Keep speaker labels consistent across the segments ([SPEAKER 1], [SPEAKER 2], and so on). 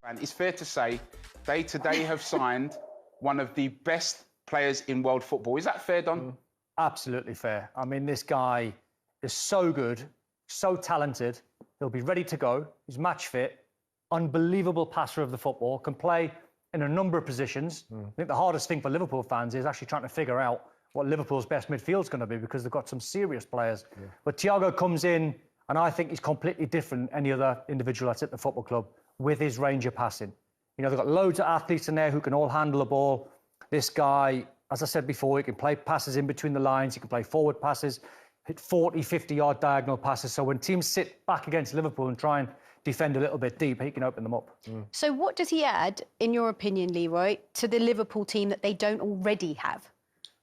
[SPEAKER 1] And it's fair to say they today have signed one of the best players in world football. Is that fair, Don?
[SPEAKER 2] Absolutely fair. I mean, this guy is so good, so talented. He'll be ready to go. He's match fit, unbelievable passer of the football, can play in a number of positions. I think the hardest thing for Liverpool fans is actually trying to figure out what Liverpool's best midfield is going to be, because they've got some serious players. But Thiago comes in, and I think he's completely different than any other individual that's at the football club with his range of passing. You know, they've got loads of athletes in there who can all handle the ball. This guy, as I said before, he can play passes in between the lines. He can play forward passes, hit 40, 50-yard diagonal passes. So when teams sit back against Liverpool and try and defend a little bit deep, he can open them up.
[SPEAKER 3] So what does he add, in your opinion, Leroy, to the Liverpool team that they don't already have?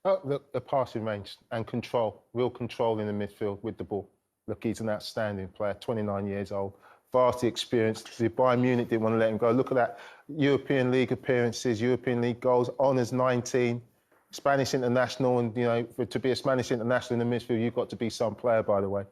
[SPEAKER 4] Oh, look, the passing range and control, real control in the midfield with the ball. Look, he's an outstanding player, 29 years old, vastly experienced. The Bayern Munich didn't want to let him go. Look at that, European League appearances, European League goals, honours 19, Spanish international, and, you know, to be a Spanish international in the midfield, you've got to be some player, by the way.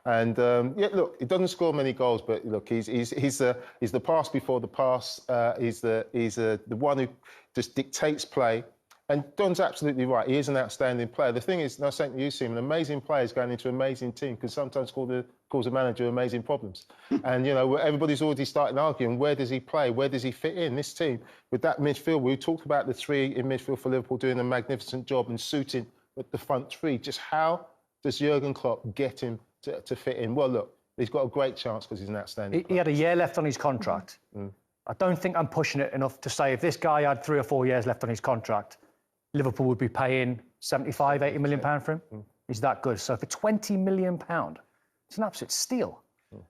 [SPEAKER 4] And yeah, look, he doesn't score many goals, but look, he's the pass before the pass. He's the one who just dictates play. And Don's absolutely right. He is an outstanding player. The thing is, and I was saying to you, Seaman, amazing players going into an amazing team can sometimes cause a manager amazing problems. And, you know, everybody's already starting arguing, where does he play? Where does he fit in? This team, with that midfield, we talked about the three in midfield for Liverpool doing a magnificent job and suiting the front three. Just how does Jurgen Klopp get him to fit in? Well, look, he's got a great chance because he's an outstanding player.
[SPEAKER 2] He had a year left on his contract. I don't think I'm pushing it enough to say if this guy had 3 or 4 years left on his contract, Liverpool would be paying 75, 80 million pound for him. He's that good. So for 20 million pound, it's an absolute steal.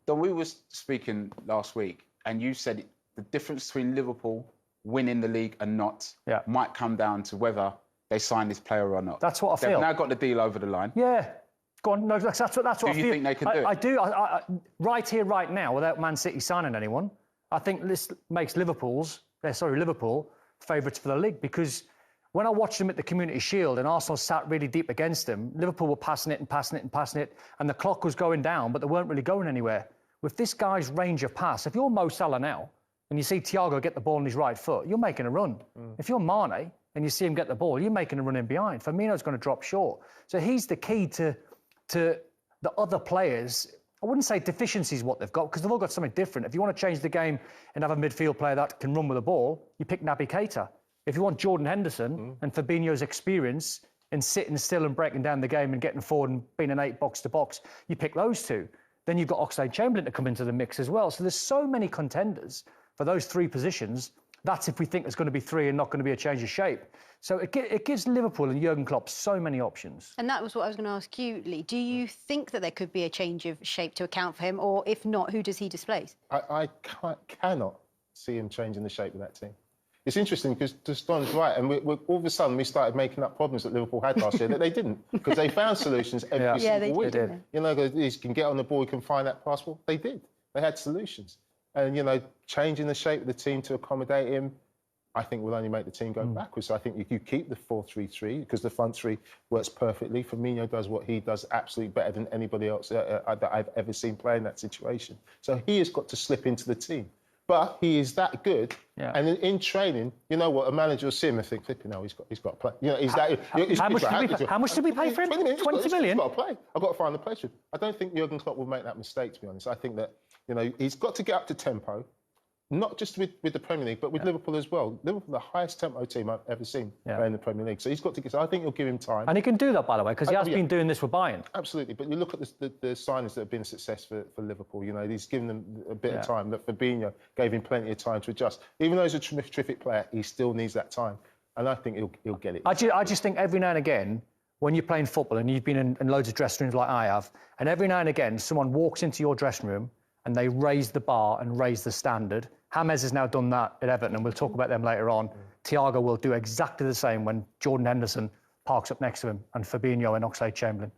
[SPEAKER 1] Don, we were speaking last week, and you said the difference between Liverpool winning the league and not might come down to whether they sign this player or not.
[SPEAKER 2] That's what I feel.
[SPEAKER 1] They've now got the deal over the line.
[SPEAKER 2] Yeah. Go on. No, that's what I feel.
[SPEAKER 1] Do you think they can do it?
[SPEAKER 2] I do. Right here, right now, without Man City signing anyone, I think this makes Liverpool favourites for the league, because when I watched them at the Community Shield and Arsenal sat really deep against them, Liverpool were passing it and passing it and passing it, and the clock was going down, but they weren't really going anywhere. With this guy's range of pass, if you're Mo Salah now and you see Thiago get the ball on his right foot, you're making a run. If you're Mane and you see him get the ball, you're making a run in behind. Firmino's going to drop short. So he's the key to the other players. I wouldn't say deficiencies what they've got, because they've all got something different. If you want to change the game and have a midfield player that can run with the ball, you pick Naby Keita. If you want Jordan Henderson and Fabinho's experience in sitting still and breaking down the game and getting forward and being an 8 box-to-box, you pick those two. Then you've got Oxlade-Chamberlain to come into the mix as well. So there's so many contenders for those 3 positions. That's if we think there's going to be 3 and not going to be a change of shape. So it gives Liverpool and Jurgen Klopp so many options.
[SPEAKER 3] And that was what I was going to ask you, Lee. Do you think that there could be a change of shape to account for him? Or if not, who does he displace?
[SPEAKER 4] I cannot see him changing the shape of that team. It's interesting because Don's right, and all of a sudden we started making up problems that Liverpool had last year that they didn't, because they found solutions every single week.
[SPEAKER 2] They did.
[SPEAKER 4] You know, he can get on the ball, he can find that pass. Well, they did. They had solutions. And, you know, changing the shape of the team to accommodate him, I think will only make the team go backwards. So I think if you keep the 4-3-3, because the front three works perfectly, Firmino does what he does absolutely better than anybody else that I've ever seen play in that situation. So he has got to slip into the team. But he is that good, and in training, you know what, a manager will see him and think, flipping hell, he's got to play. You know, he's that.
[SPEAKER 2] How much did we pay for him? 20 million?
[SPEAKER 4] He's got to play. I've got to find the place. I don't think Jurgen Klopp will make that mistake, to be honest. I think that, you know, he's got to get up to tempo, not just with the Premier League, but with Liverpool as well. Liverpool, the highest tempo team I've ever seen in the Premier League. So he's got to get. So I think you'll give him time.
[SPEAKER 2] And he can do that, by the way, because he has been doing this with Bayern.
[SPEAKER 4] Absolutely. But you look at the signings that have been a success for Liverpool. You know, he's given them a bit of time. That Fabinho gave him plenty of time to adjust. Even though he's a terrific player, he still needs that time. And I think he'll get it.
[SPEAKER 2] I just think every now and again, when you're playing football and you've been in loads of dressing rooms like I have, and every now and again someone walks into your dressing room and they raise the bar and raise the standard. James has now done that at Everton, and we'll talk about them later on. Thiago will do exactly the same when Jordan Henderson parks up next to him, and Fabinho and Oxlade-Chamberlain.